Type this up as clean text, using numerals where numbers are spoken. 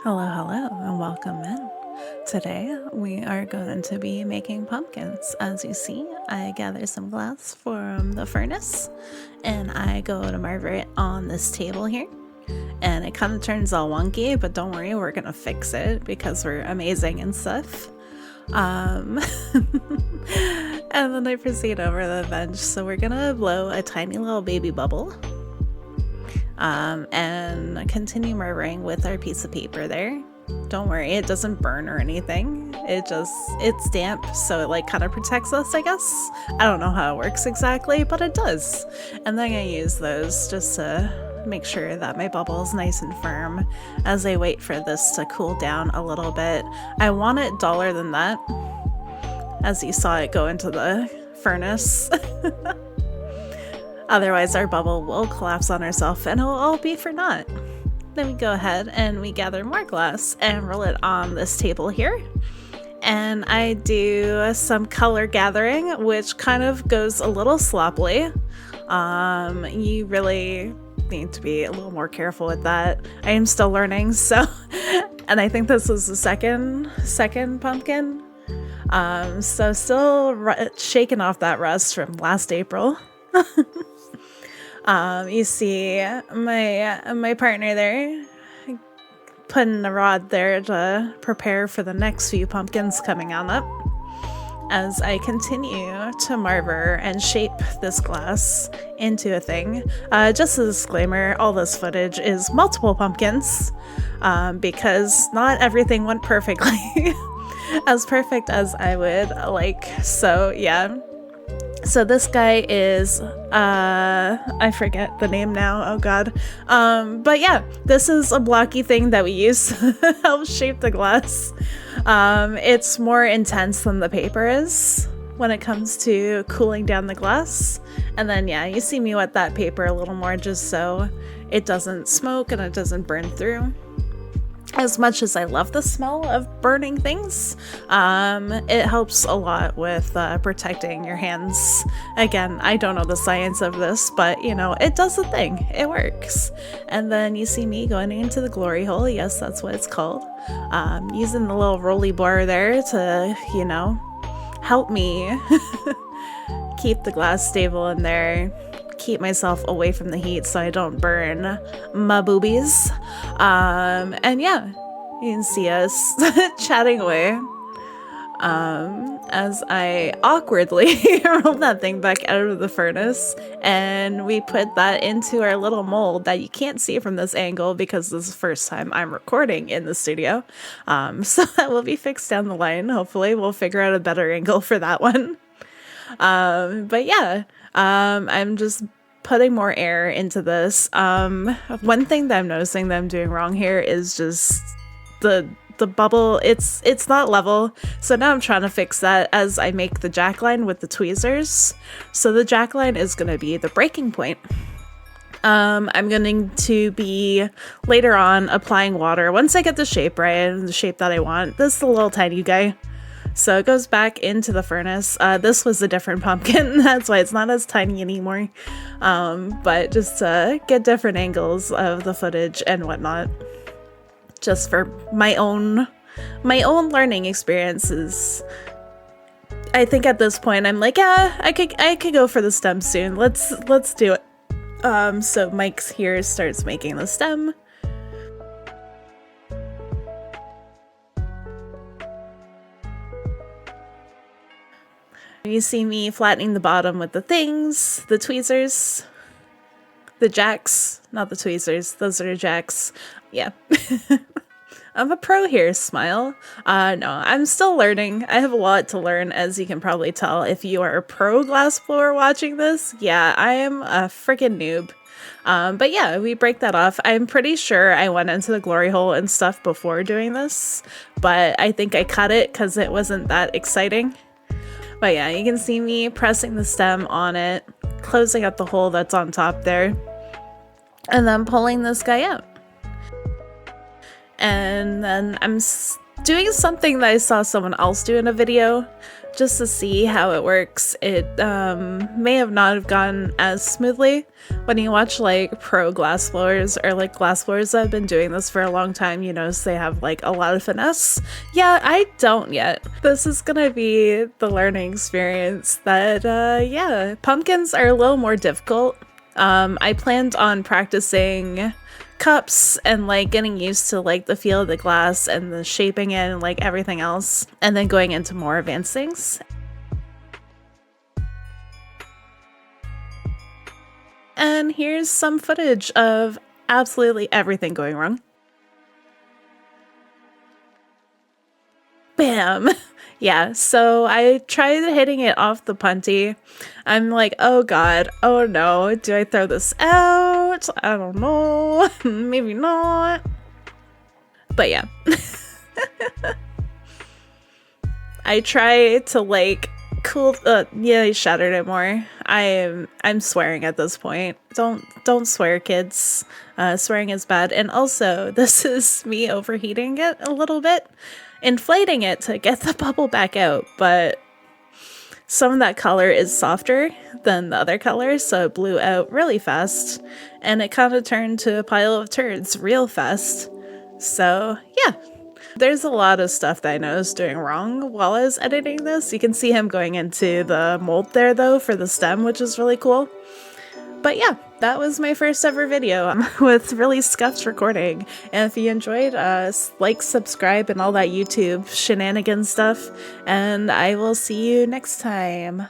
Hello, hello, and welcome in. Today we are going to be making pumpkins. As you see, I gather some glass from the furnace and I go to marver it on this table here. And it kind of turns all wonky, but don't worry, we're gonna fix it because we're amazing and stuff. And then I proceed over the bench. So we're gonna blow a tiny little baby bubble. And continue marvering with our piece of paper there. Don't worry, it doesn't burn or anything. It's damp, so it like kind of protects us, I guess. I don't know how it works exactly, but it does. And then I use those just to make sure that my bubble is nice and firm as I wait for this to cool down a little bit. I want it duller than that, as you saw it go into the furnace. Otherwise our bubble will collapse on herself and it'll all be for naught. Then we go ahead and we gather more glass and roll it on this table here. And I do some color gathering, which kind of goes a little sloppily. You really need to be a little more careful with that. I am still learning, so and I think this was the second pumpkin. So still shaking off that rust from last April. You see my partner there putting a rod there to prepare for the next few pumpkins coming on up as I continue to marver and shape this glass into a thing. Just a disclaimer, all this footage is multiple pumpkins because not everything went perfectly as perfect as I would like. So yeah. So this guy is, I forget the name now, oh god. But yeah, this is a blocky thing that we use to help shape the glass. It's more intense than the paper is when it comes to cooling down the glass. And then yeah, you see me wet that paper a little more just so it doesn't smoke and it doesn't burn through. As much as I love the smell of burning things, it helps a lot with protecting your hands. Again, I don't know the science of this, but you know, it does the thing. It works. And then you see me going into the glory hole. Yes, that's what it's called. Using the little rolly bar there to, you know, help me keep the glass stable in there. Keep myself away from the heat so I don't burn my boobies. And yeah, you can see us chatting away as I awkwardly roll that thing back out of the furnace, and we put that into our little mold that you can't see from this angle because this is the first time I'm recording in the studio. So that will be fixed down the line. Hopefully we'll figure out a better angle for that one. But yeah, I'm just putting more air into this. One thing that I'm noticing that I'm doing wrong here is just the bubble. It's not level. So now I'm trying to fix that as I make the jackline with the tweezers. So the jackline is going to be the breaking point. I'm going to be later on applying water once I get the shape right and the shape that I want. This is a little tiny guy. So it goes back into the furnace. This was a different pumpkin, that's why it's not as tiny anymore. But just to get different angles of the footage and whatnot, just for my own learning experiences. I think at this point I'm like, yeah, I could go for the stem soon. Let's do it. So Mike's here starts making the stem. You see me flattening the bottom with the things, the tweezers, the jacks, not the tweezers, those are jacks. Yeah. I'm a pro here, smile. No, I'm still learning. I have a lot to learn, as you can probably tell. If you are a pro glassblower watching this, yeah, I am a freaking noob. But yeah, we break that off. I'm pretty sure I went into the glory hole and stuff before doing this, but I think I cut it because it wasn't that exciting. But yeah, you can see me pressing the stem on it, closing up the hole that's on top there, and then pulling this guy out. And then I'm doing something that I saw someone else do in a video just to see how it works. It may have not have gone as smoothly. When you watch like pro glassblowers or like glassblowers that have been doing this for a long time, you notice they have like a lot of finesse. Yeah, I don't yet. This is gonna be the learning experience that yeah, pumpkins are a little more difficult. I planned on practicing cups and like getting used to like the feel of the glass and the shaping it and like everything else, and then going into more advanced things. And here's some footage of absolutely everything going wrong. Bam! Yeah, so I tried hitting it off the punty. I'm like, oh god, oh no, do I throw this out? I don't know, maybe not. But yeah. I try to like cool, yeah, I shattered it more. I'm swearing at this point. Don't swear, kids. Swearing is bad. And also, this is me overheating it a little bit. Inflating it to get the bubble back out, but some of that color is softer than the other color, so it blew out really fast, and it kind of turned to a pile of turds real fast. So yeah, there's a lot of stuff that I noticed doing wrong while I was editing this. You can see him going into the mold there though for the stem, which is really cool. But yeah, that was my first ever video with really scuffed recording. And if you enjoyed, like, subscribe, and all that YouTube shenanigan stuff. And I will see you next time.